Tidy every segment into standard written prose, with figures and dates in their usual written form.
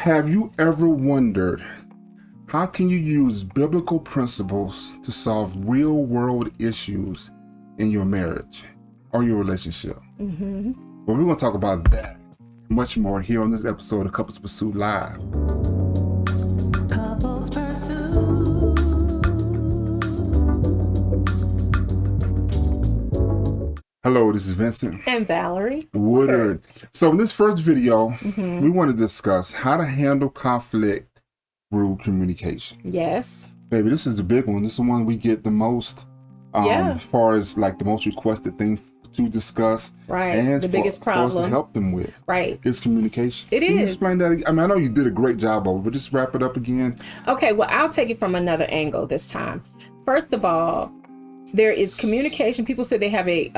Have you ever wondered, how can you use biblical principles to solve real world issues in your marriage or your relationship? Mm-hmm. Well, we're going to talk about that and much more here on this episode of Couples Pursuit Live. Couples Pursuit. Hello, this is Vincent. And Valerie Woodard. So in this first video, we want to discuss how to handle conflict through communication. Yes. Baby, this is the big one. This is the one we get the most, as far as like the most requested thing to discuss. Right. And the biggest problem. For us to help them with. Right. Is communication. It Can you is. explain that? I mean, I know you did a great job of it, but just wrap it up again. Okay, well, I'll take it from another angle this time. First of all, there is communication. People say they have a,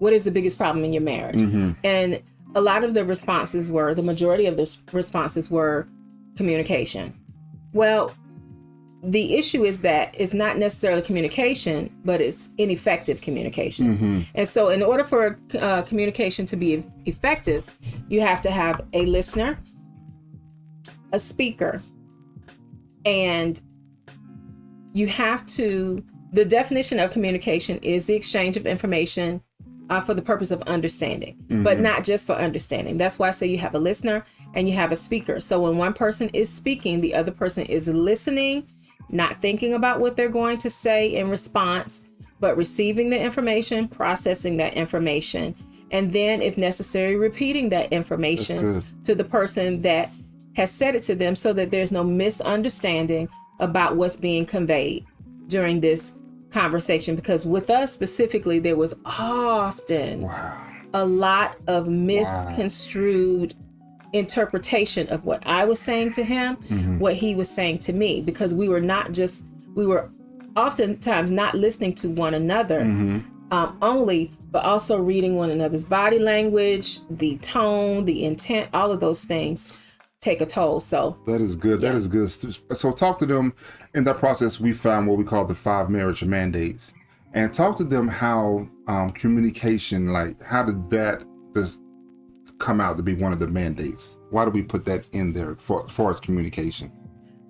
what is the biggest problem in your marriage? Mm-hmm. And a lot of the responses were, the majority of the responses were communication. Well, the issue is that it's not necessarily communication, but it's ineffective communication. Mm-hmm. And so in order for communication to be effective, you have to have a listener, a speaker, and you have to, the definition of communication is the exchange of information for the purpose of understanding, but not just for understanding. That's why I say you have a listener and you have a speaker. So when one person is speaking, the other person is listening, not thinking about what they're going to say in response, but receiving the information, processing that information, and then, if necessary, repeating that information to the person that has said it to them so that there's no misunderstanding about what's being conveyed during this conversation. Because with us specifically, there was often a lot of misconstrued interpretation of what I was saying to him, what he was saying to me, because we were oftentimes not listening to one another only, but also reading one another's body language, the tone, the intent, all of those things take a toll. So that is good. That is good. So talk to them. In that process, we found what we call the 5 marriage mandates, and talk to them how communication, like how did that come out to be one of the mandates? Why do we put that in there for as far as communication?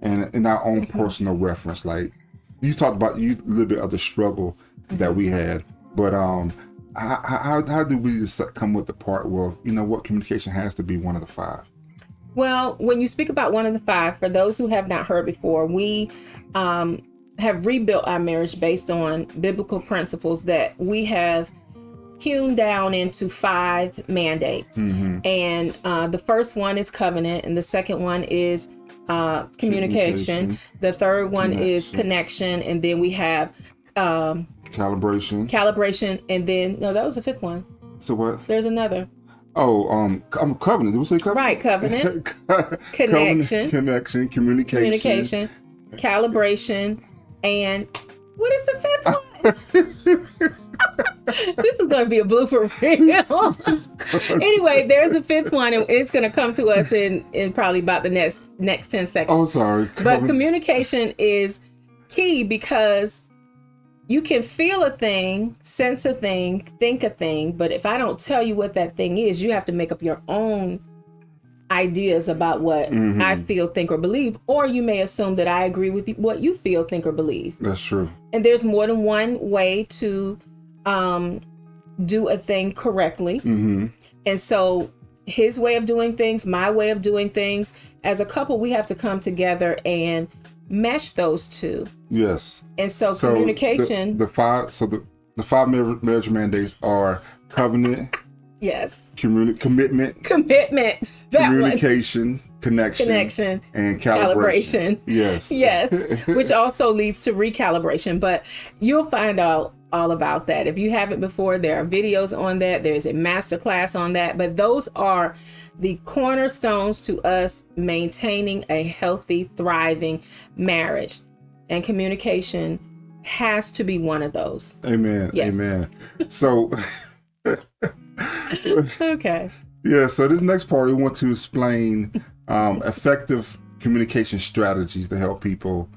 And in our own personal reference, like you talked about a little bit of the struggle that we had, but how do we just come with the part where, you know what, communication has to be one of the 5? Well, when you speak about one of the 5, for those who have not heard before, we have rebuilt our marriage based on biblical principles that we have hewn down into 5 mandates. And the first one is covenant, and the second one is communication. The third one is connection, and then we have calibration, and then that was the 5th one. So what? There's another. Covenant. Did we say covenant? Right, covenant. Connection. Connection. Communication. Calibration. And what is the 5th one? This is going to be a blooper reel. Anyway, there's a 5th one, and it's going to come to us in probably about the next 10 seconds. Oh, sorry. But communication is key, because you can feel a thing, sense a thing, think a thing, but if I don't tell you what that thing is, you have to make up your own ideas about what I feel, think, or believe, or you may assume that I agree with what you feel, think, or believe. That's true. And there's more than one way to do a thing correctly. And so his way of doing things, my way of doing things, as a couple, we have to come together and mesh those two. Yes. And so communication. The 5 marriage mandates are covenant. Yes. Commitment. Communication. Connection. And calibration. Yes. Yes. Which also leads to recalibration. But you'll find out all about that. If you haven't before, there are videos on that. There's a masterclass on that. But those are the cornerstones to us maintaining a healthy, thriving marriage. And communication has to be one of those. Amen. Yes. Amen. So, okay. Yeah. So this next part, we want to explain effective communication strategies to help people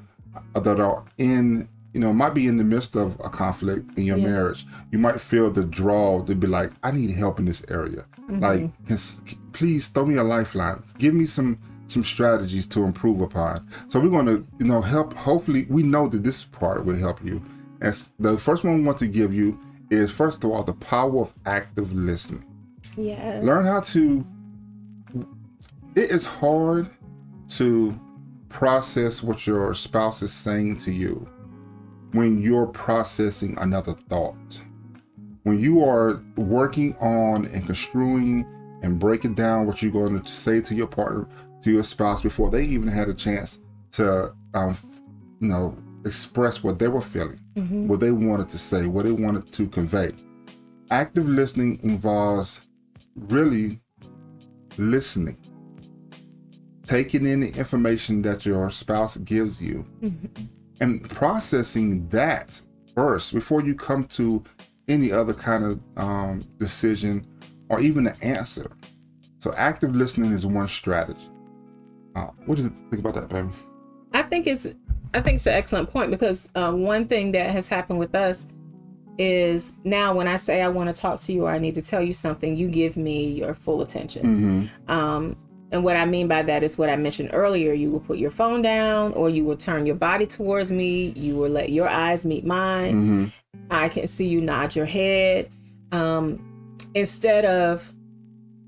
that are might be in the midst of a conflict in your marriage. You might feel the draw to be like, I need help in this area. Like, please throw me a lifeline. Give me some some strategies to improve upon. So we're going to, help. Hopefully, we know that this part will help you. As the first one we want to give you is, first of all, the power of active listening. Yes. Learn how to. It is hard to process what your spouse is saying to you when you're processing another thought. When you are working on and construing and breaking down what you're going to say to your partner, to your spouse, before they even had a chance to, express what they were feeling, what they wanted to say, what they wanted to convey. Active listening involves really listening, taking in the information that your spouse gives you, and processing that first before you come to any other kind of decision or even an answer. So active listening is one strategy. What do you think about that, baby? I think it's an excellent point, because one thing that has happened with us is now when I say I want to talk to you or I need to tell you something, you give me your full attention. And what I mean by that is what I mentioned earlier. You will put your phone down, or you will turn your body towards me. You will let your eyes meet mine. I can see you nod your head. Instead of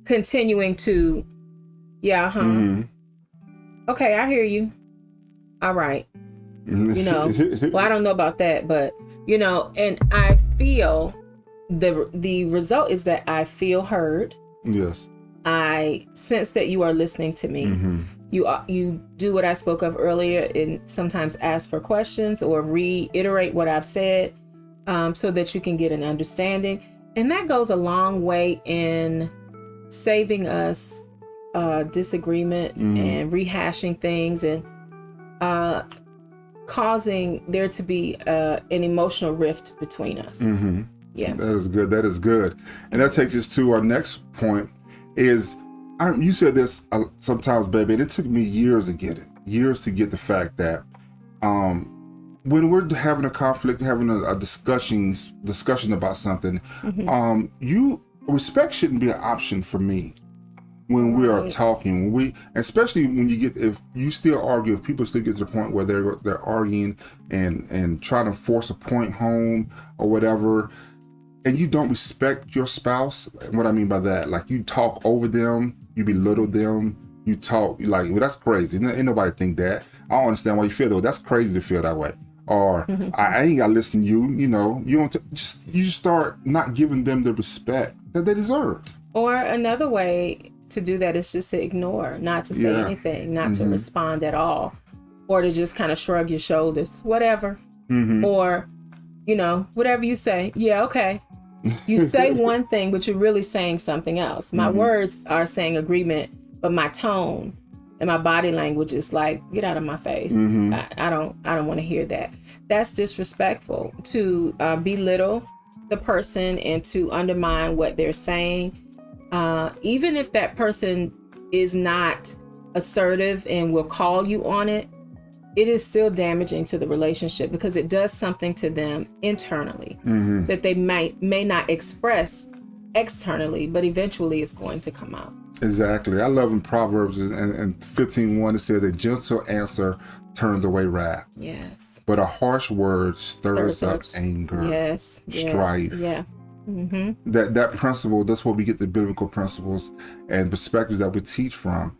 continuing to, okay, I hear you. All right. Well, I don't know about that, but, and I feel the result is that I feel heard. Yes. I sense that you are listening to me. You do what I spoke of earlier, and sometimes ask for questions or reiterate what I've said, so that you can get an understanding. And that goes a long way in saving us disagreements and rehashing things, and causing there to be an emotional rift between us. Yeah. That is good. And that takes us to our next point is, you said this sometimes, baby, and it took me years to get the fact that when we're having a conflict, having a discussion about something, respect shouldn't be an option for me when we are talking. Especially when if you still argue, if people still get to the point where they're arguing and trying to force a point home or whatever, and you don't respect your spouse. What I mean by that, like, you talk over them, you belittle them, you talk like, well, that's crazy. Ain't nobody think that. I don't understand why you feel that way. That's crazy to feel that way. Or I ain't gotta listen to you. You don't you start not giving them the respect that they deserve. Or another way to do that is just to ignore, not to say anything, not to respond at all, or to just kind of shrug your shoulders, whatever, or whatever you say. Yeah, okay. You say one thing, but you're really saying something else. My words are saying agreement, but my tone and my body language is like, get out of my face. I don't want to hear that. That's disrespectful, to belittle the person and to undermine what they're saying. Even if that person is not assertive and will call you on it, it is still damaging to the relationship, because it does something to them internally that they may not express externally, but eventually it's going to come out. Exactly. I love in Proverbs and 15:1, it says, a gentle answer turns away wrath. Yes. But a harsh word stirs up anger. Yes. Strife. Yeah. That principle, that's where we get the biblical principles and perspectives that we teach from.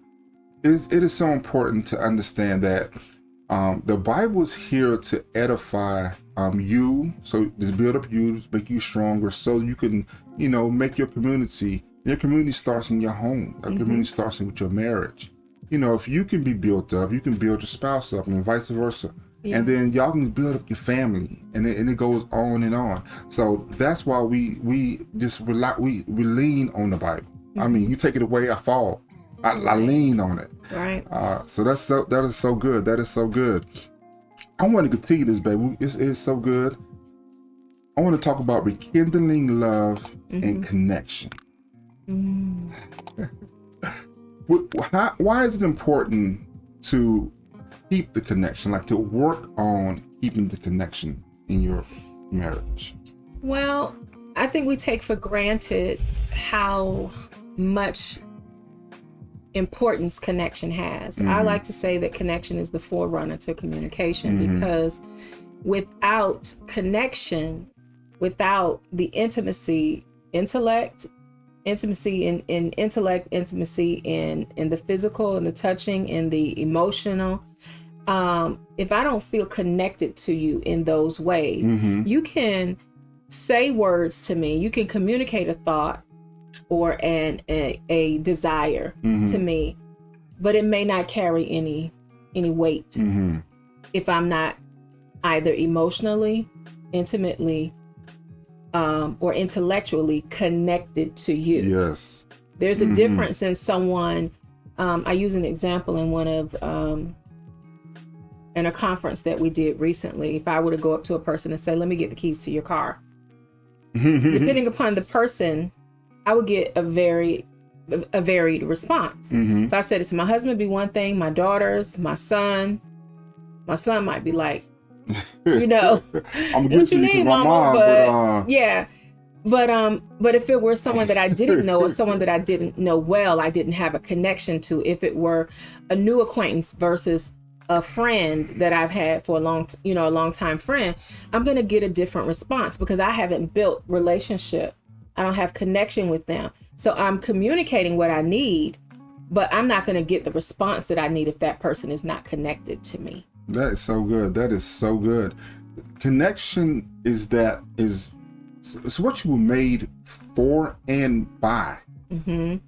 It is so important to understand that the Bible is here to edify you, so to build up you, to make you stronger, so you can, make your community. Your community starts in your home. Your community starts with your marriage. If you can be built up, you can build your spouse up, and vice versa. Yes. And then y'all can build up your family, and it goes on and on. So that's why we lean on the Bible. I mean, you take it away, I fall. I lean on it. Right. So that is so good. That is so good. I want to continue this, baby. It's so good. I want to talk about rekindling love and connection. Why is it important to keep the connection, like to work on keeping the connection in your marriage? Well, I think we take for granted how much importance connection has. I like to say that connection is the forerunner to communication, because without connection, without the intimacy in intellect, intimacy in the physical and the touching and the emotional, if I don't feel connected to you in those ways, you can say words to me, you can communicate a thought or a desire to me, but it may not carry any weight if I'm not either emotionally, intimately, or intellectually connected to you. Yes. There's a difference in someone. I use an example in one of in a conference that we did recently. If I were to go up to a person and say, "Let me get the keys to your car," depending upon the person, I would get a varied response. If I said it to my husband, it'd be one thing. My daughters, my son might be like, I'm gonna get you need, mama? But yeah. But if it were someone that I didn't know, or someone that I didn't know well, I didn't have a connection to, if it were a new acquaintance versus a friend that I've had for a long time friend, I'm going to get a different response because I haven't built relationship. I don't have connection with them. So I'm communicating what I need, but I'm not going to get the response that I need if that person is not connected to me. That is so good. That is so good. Connection is what you were made for and by. When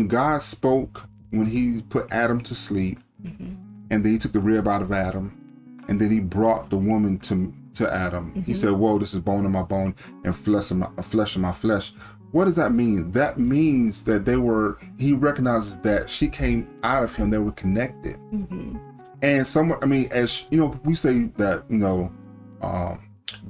God spoke, when he put Adam to sleep, and then he took the rib out of Adam, and then he brought the woman to Adam. He said, "Whoa, this is bone of my bone and flesh of my flesh." What does that mean? That means that he recognizes that she came out of him. They were connected. And as you know, we say that,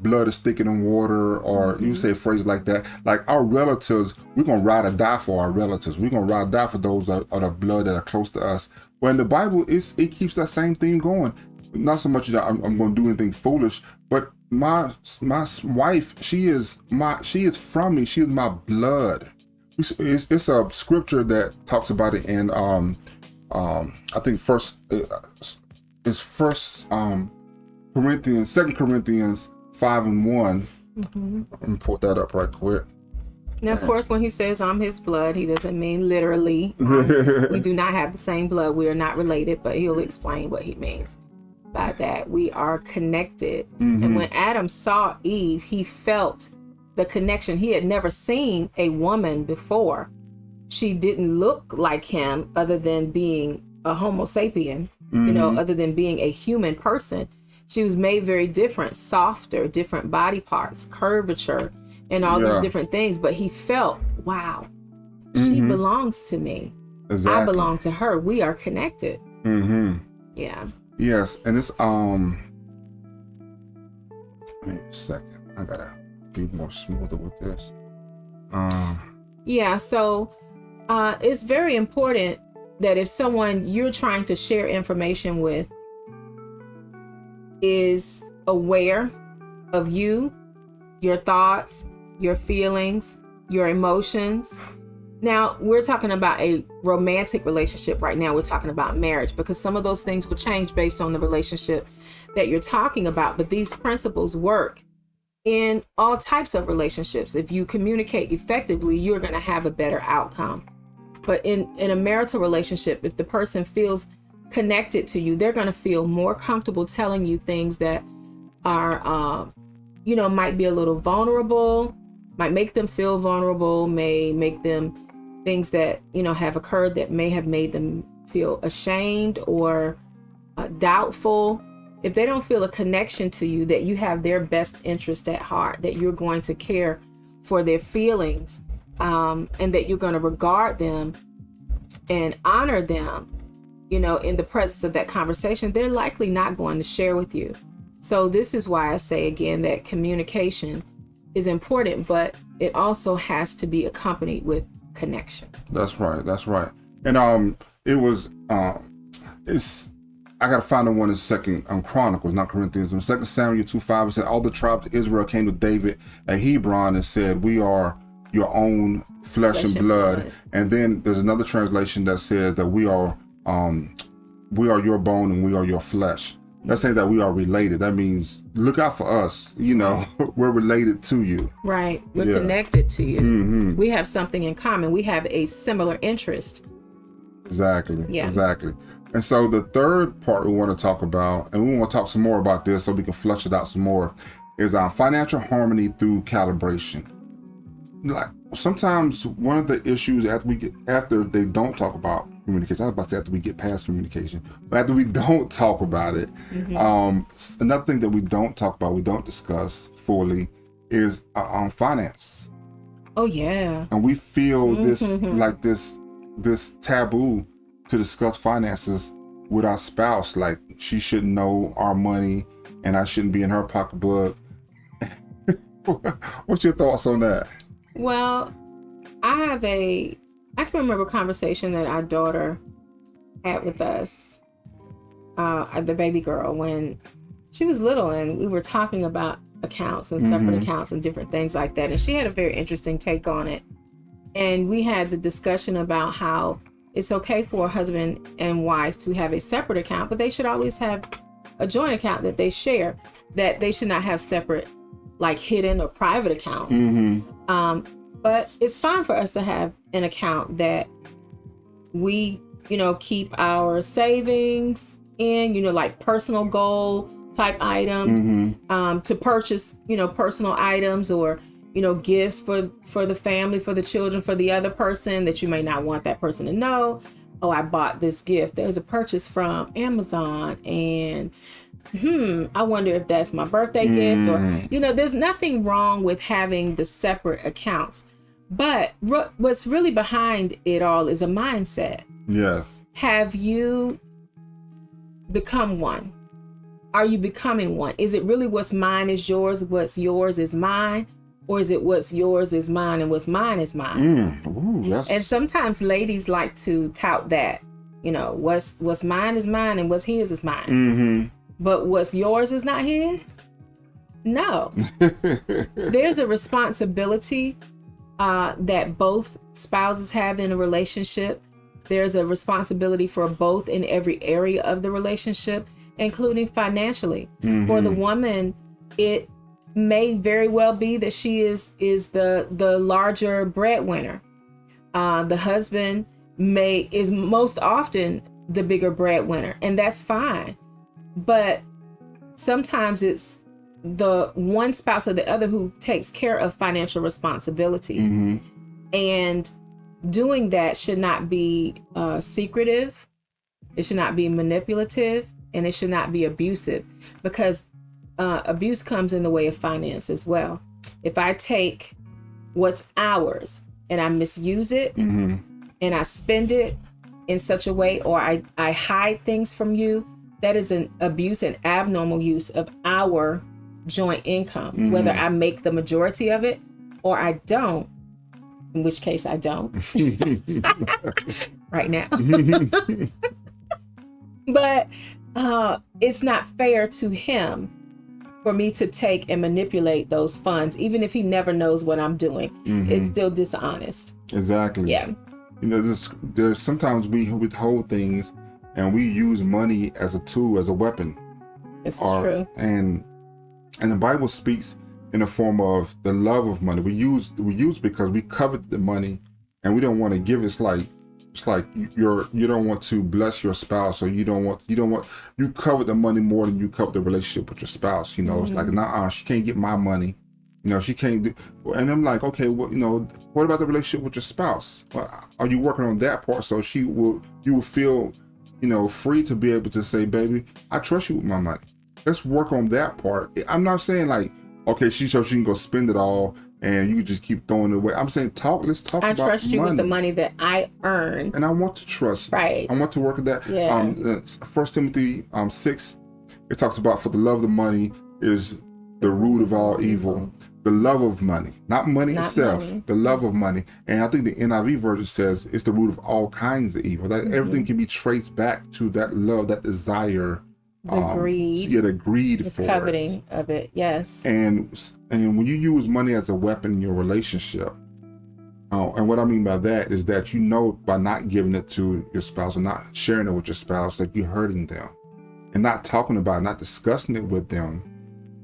blood is thicker than water, or you say a phrase like that. Like our relatives, we're going to ride or die for our relatives. We're going to ride or die for those that are the blood that are close to us. When the Bible, it keeps that same thing going. Not so much that I'm going to do anything foolish, but my wife, she is from me. She is my blood. It's a scripture that talks about it in I think it's First Corinthians, 2 Corinthians 5:1. Let me pull that up right quick. Now, of course, when he says I'm his blood, he doesn't mean literally. We do not have the same blood. We are not related, but he'll explain what he means by that. We are connected. And when Adam saw Eve, he felt the connection. He had never seen a woman before. She didn't look like him other than being a Homo sapien, other than being a human person. She was made very different, softer, different body parts, curvature, and all these different things. But he felt, wow, she belongs to me. Exactly. I belong to her. We are connected. Yeah. Yes. And it's, wait a second. I gotta be more smoother with this. Yeah. So it's very important that if someone you're trying to share information with is aware of you, your thoughts, your feelings, your emotions. Now, we're talking about a romantic relationship right now. We're talking about marriage, because some of those things will change based on the relationship that you're talking about. But these principles work in all types of relationships. If you communicate effectively, you're going to have a better outcome. But in a marital relationship, if the person feels connected to you, they're going to feel more comfortable telling you things that are, might be a little vulnerable, might make them feel vulnerable, may make them things that, have occurred that may have made them feel ashamed or doubtful. If they don't feel a connection to you, that you have their best interest at heart, that you're going to care for their feelings, and that you're going to regard them and honor them, in the presence of that conversation, they're likely not going to share with you. So this is why I say again that communication is important, but it also has to be accompanied with connection. That's right. And it was I gotta find the one in Second Chronicles, not Corinthians. In 2 Samuel 2:5, it said all the tribes of Israel came to David at Hebron and said, "We are your own flesh and blood. And then there's another translation that says that we are your bone and we are your flesh. That's saying that we are related. That means look out for us. We're related to you. Right. We're connected to you. Mm-hmm. We have something in common. We have a similar interest. Exactly. Yeah. Exactly. And so the third part we want to talk about, and we want to talk some more about this so we can flush it out some more, is financial harmony through calibration. Like sometimes one of the issues after they don't talk about communication, I was about to say after we get past communication, but after we don't talk about it, another thing that we don't talk about, we don't discuss fully, is finance. Oh yeah. And we feel this like this taboo to discuss finances with our spouse. Like she shouldn't know our money, and I shouldn't be in her pocketbook. What's your thoughts on that? Well, I can remember a conversation that our daughter had with us, the baby girl, when she was little, and we were talking about accounts and separate accounts and different things like that. And she had a very interesting take on it. And we had the discussion about how it's okay for a husband and wife to have a separate account, but they should always have a joint account that they share, that they should not have separate, like hidden or private accounts. But it's fine for us to have an account that we, keep our savings in, like personal goal type items, to purchase, personal items or, gifts for the family, for the children, for the other person that you may not want that person to know. Oh, I bought this gift. There's a purchase from Amazon, and I wonder if that's my birthday gift, or, there's nothing wrong with having the separate accounts. But what's really behind it all is a mindset. Yes. Have you become one? Are you becoming one? Is it really what's mine is yours, what's yours is mine? Or is it what's yours is mine and what's mine is mine? Yes. And sometimes ladies like to tout that, what's mine is mine and what's his is mine. But what's yours is not his? No. There's a responsibility that both spouses have in a relationship. There's a responsibility for both in every area of the relationship, including financially. For the woman, it may very well be that she is the larger breadwinner. The husband is most often the bigger breadwinner, and that's fine. But sometimes it's the one spouse or the other who takes care of financial responsibilities. And doing that should not be secretive. It should not be manipulative, and it should not be abusive, because abuse comes in the way of finance as well. If I take what's ours and I misuse it and I spend it in such a way, or I hide things from you, that is an abuse and abnormal use of our joint income, whether I make the majority of it or I don't, in which case I don't right now. But it's not fair to him for me to take and manipulate those funds, even if he never knows what I'm doing. It's still dishonest. Exactly. Yeah. There's sometimes we withhold things and we use money as a tool, as a weapon. This is true. And the Bible speaks in the form of the love of money. We use because we covet the money and we don't want to give. It's like you don't want to bless your spouse, or you covet the money more than you covet the relationship with your spouse. It's like, nah, she can't get my money. She can't do. And I'm like, okay, well, what about the relationship with your spouse? Well, are you working on that part so you will feel, free to be able to say, baby, I trust you with my money. Let's work on that part. I'm not saying like, okay, she can go spend it all and you just keep throwing it away. I'm saying let's talk about money. I trust you with the money that I earned. And I want to trust you. Right. I want to work at that. Yeah. 1 Timothy 6, it talks about, for the love of money is the root of all evil. The love of money, not money itself, the love of money. And I think the NIV version says it's the root of all kinds of evil. That everything can be traced back to that love, that desire. The greed. The greed the for coveting it. Of it, yes. And when you use money as a weapon in your relationship, Oh, and what I mean by that is that by not giving it to your spouse or not sharing it with your spouse, that you're hurting them, and not talking about it, not discussing it with them,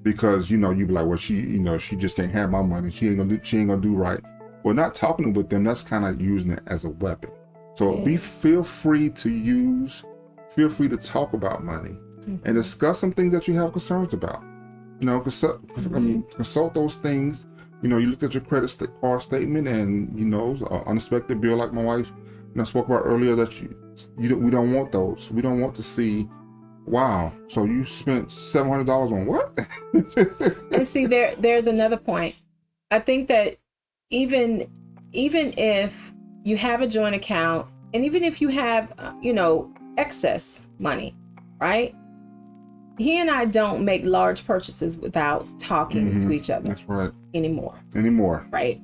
because you be like, well, she just can't have my money. She ain't gonna do right. Well, not talking with them, that's kind of using it as a weapon. So feel free to talk about money and discuss some things that you have concerns about. Consult those things. You looked at your credit card statement, and an unexpected bill, like my wife spoke about earlier, that we don't want those. We don't want to see, wow, so you spent $700 on what? And see, there's another point. I think that even if you have a joint account, and even if you have excess money, right? He and I don't make large purchases without talking to each other. That's right. Anymore. Right.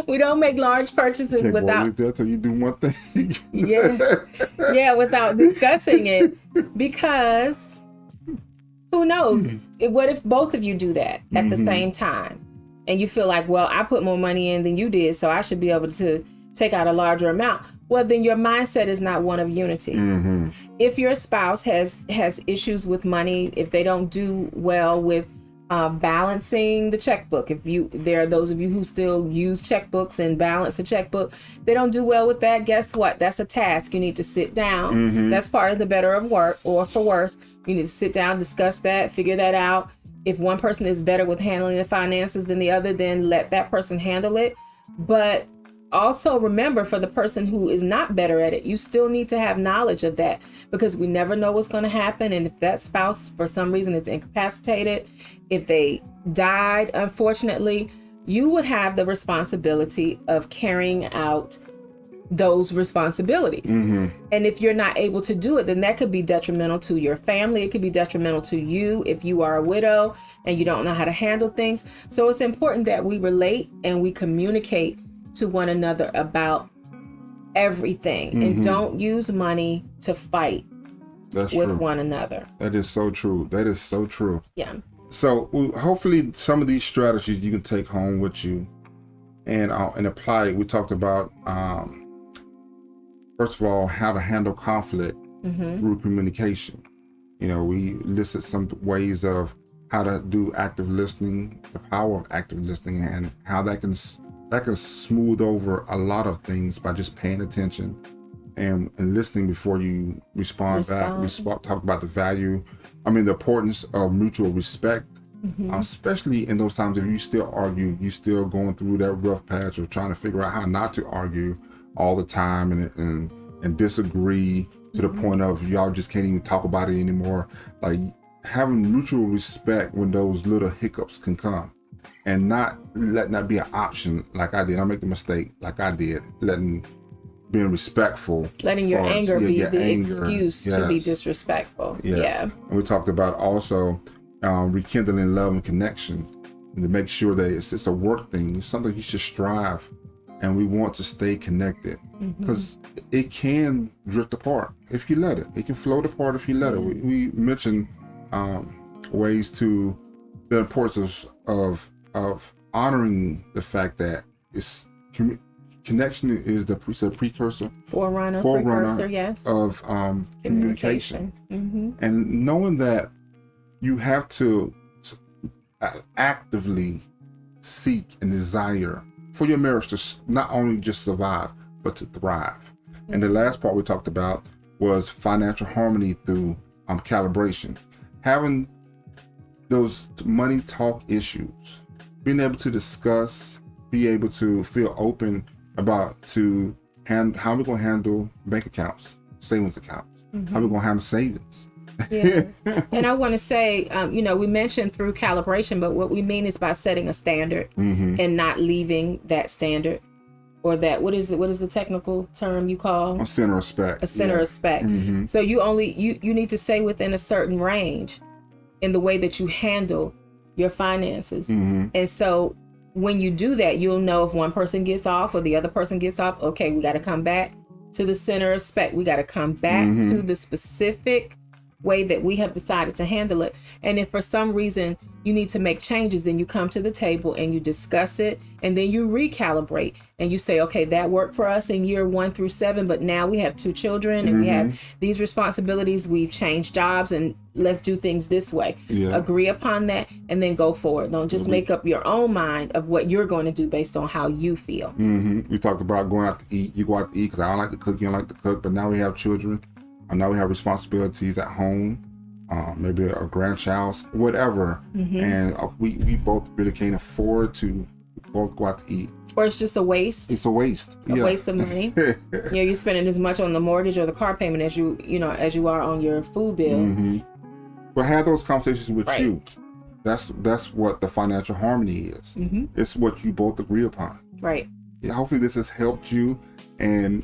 We don't make large purchases without. Until you do one thing. Yeah, without discussing it, because who knows? What if both of you do that at the same time, and you feel like, well, I put more money in than you did, so I should be able to take out a larger amount. Well, then your mindset is not one of unity. If your spouse has issues with money, if they don't do well with balancing the checkbook, there are those of you who still use checkbooks and balance a checkbook, they don't do well with that, guess what? That's a task. You need to sit down. That's part of the better of work, or for worse, you need to sit down, discuss that, figure that out. If one person is better with handling the finances than the other, then let that person handle it. But also remember, for the person who is not better at it, you still need to have knowledge of that, because we never know what's going to happen. And if that spouse, for some reason, is incapacitated, if they died, unfortunately, you would have the responsibility of carrying out those responsibilities. And if you're not able to do it, then that could be detrimental to your family. It could be detrimental to you if you are a widow and you don't know how to handle things. So it's important that we relate and we communicate to one another about everything, and don't use money to fight with one another. That is so true. Yeah. So hopefully some of these strategies you can take home with you and apply it. We talked about, first of all, how to handle conflict through communication. We listed some ways of how to do active listening, the power of active listening, and how that can smooth over a lot of things by just paying attention and listening before you respond back. We talked about the importance of mutual respect, especially in those times if you still argue, you still going through that rough patch of trying to figure out how not to argue all the time and disagree to the point of y'all just can't even talk about it anymore. Like, having mutual respect when those little hiccups can come. And not letting that be an option, like I did. I make the mistake, like I did, being respectful. Letting your anger be the excuse to be disrespectful. Yes. Yeah. And we talked about also rekindling love and connection, and to make sure that it's a work thing. It's something you should strive, and we want to stay connected, because it can drift apart if you let it. It can float apart if you let it. We mentioned ways to the importance of honoring the fact that connection is the precursor, forerunner, yes, of communication. And knowing that you have to actively seek and desire for your marriage to not only just survive, but to thrive. And the last part we talked about was financial harmony through calibration. Having those money talk issues, being able to discuss, be able to feel open about how we're going to handle bank accounts, savings accounts, how we're going to handle savings. Yeah. And I want to say, we mentioned through calibration, but what we mean is by setting a standard and not leaving that standard, or that, what is the technical term you call? A center of spec. A center of spec. So you need to stay within a certain range in the way that you handle your finances. And so when you do that, you'll know if one person gets off or the other person gets off. Okay, we got to come back to the center of spec. We got to come back to the specific way that we have decided to handle it. And if for some reason you need to make changes, then you come to the table and you discuss it, and then you recalibrate and you say, okay, that worked for us in year 1 through 7, but now we have 2 children and we have these responsibilities. We've changed jobs, and let's do things this way. Yeah. Agree upon that and then go forward. Don't just make up your own mind of what you're going to do based on how you feel. We talked about going out to eat. You go out to eat because I don't like to cook, you don't like to cook, but now we have children. Now we have responsibilities at home. Maybe a grandchild, whatever, and we both really can't afford to both go out to eat. Or it's just a waste. It's a waste. A waste of money. You're spending as much on the mortgage or the car payment as you are on your food bill. But have those conversations with you. That's what the financial harmony is. It's what you both agree upon. Right. Yeah, hopefully this has helped you. And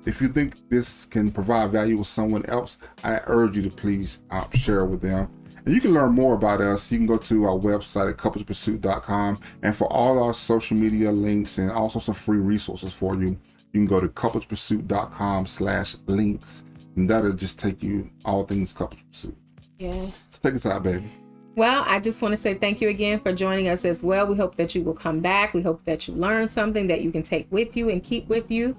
if you think this can provide value with someone else, I urge you to please share it with them. And you can learn more about us. You can go to our website at couplespursuit.com. And for all our social media links and also some free resources for you, you can go to couplespursuit.com/links. And that'll just take you all things Couples Pursuit. Yes. So take us out, baby. Well, I just want to say thank you again for joining us as well. We hope that you will come back. We hope that you learn something that you can take with you and keep with you.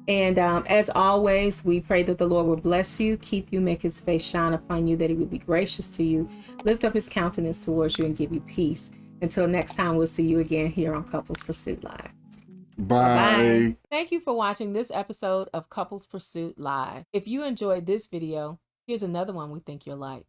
And as always, we pray that the Lord will bless you, keep you, make his face shine upon you, that he would be gracious to you, lift up his countenance towards you, and give you peace. Until next time, we'll see you again here on Couples Pursuit Live. Bye. Thank you for watching this episode of Couples Pursuit Live. If you enjoyed this video, here's another one we think you'll like.